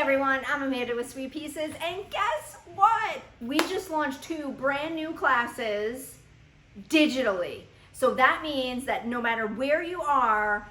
everyone, I'm Amanda with Sweet Pieces, and guess what? We just launched 2 brand new classes digitally. So that means that no matter where you are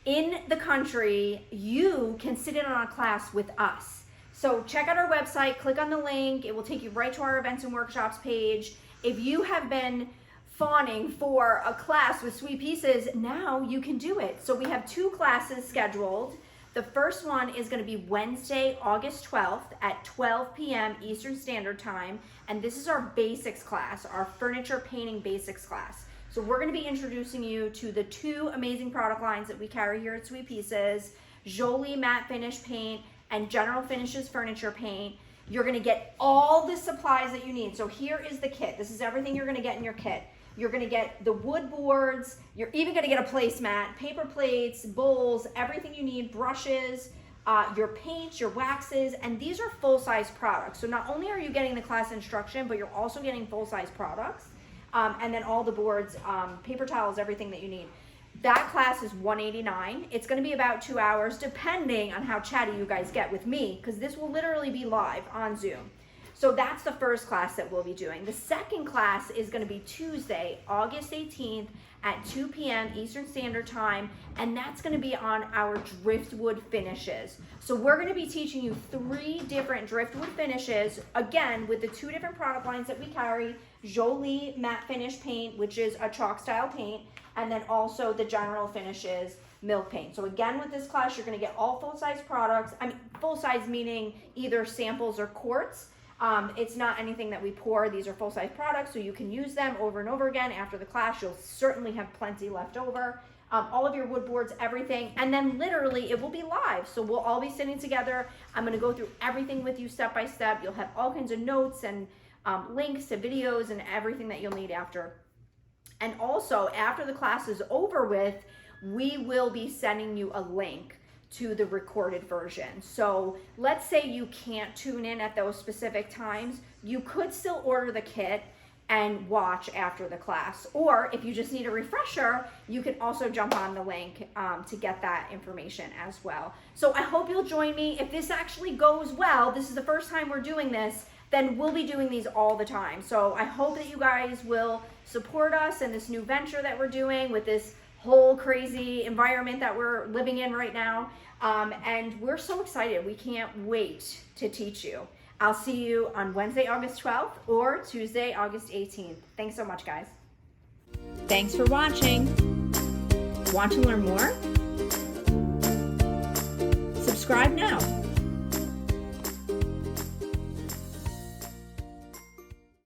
in the country, you can sit in on a class with us. So check out our website, click on the link, it will take you right to our events and workshops page. If you have been fawning for a class with Sweet Pieces, now you can do it. So we have 2 classes scheduled. The first one is going to be Wednesday, August 12th at 12 p.m. Eastern Standard Time. And this is our basics class, our furniture painting basics class. So we're going to be introducing you to the 2 amazing product lines that we carry here at Sweet Pieces, Jolie matte finish paint and General Finishes furniture paint. You're going to get all the supplies that you need. So here is the kit. This is everything you're going to get in your kit. You're going to get the wood boards. You're even going to get a placemat, paper plates, bowls, everything you need, brushes, your paints, your waxes, and these are full-size products. So not only are you getting the class instruction, but you're also getting full-size products, and then all the boards, paper towels, everything that you need. That class is $189. It's going to be about 2 hours, depending on how chatty you guys get with me, because this will literally be live on Zoom. So that's the first class that we'll be doing. The second class is going to be Tuesday, August 18th at 2 p.m. Eastern Standard Time, and that's going to be on our Driftwood finishes. So we're going to be teaching you 3 different Driftwood finishes, again, with the 2 different product lines that we carry, Jolie matte finish paint, which is a chalk style paint, and then also the General Finishes milk paint. So again, with this class, you're going to get all full-size products. I mean, full-size meaning either samples or quarts. It's not anything that we pour. These are full-size products, so you can use them over and over again. After the class, you'll certainly have plenty left over. All of your wood boards, everything, and then literally it will be live. So we'll all be sitting together. I'm going to go through everything with you step by step. You'll have all kinds of notes and links to videos and everything that you'll need after. And also, after the class is over with, we will be sending you a link to the recorded version. So let's say you can't tune in at those specific times, you could still order the kit and watch after the class. Or if you just need a refresher, you can also jump on the link to get that information as well. So I hope you'll join me. If this actually goes well, this is the first time we're doing this, then we'll be doing these all the time. So I hope that you guys will support us in this new venture that we're doing with this whole crazy environment that we're living in right now. And we're so excited. We can't wait to teach you. I'll see you on Wednesday, August 12th or Tuesday, August 18th. Thanks so much, guys. Thanks for watching. Want to learn more? Subscribe now.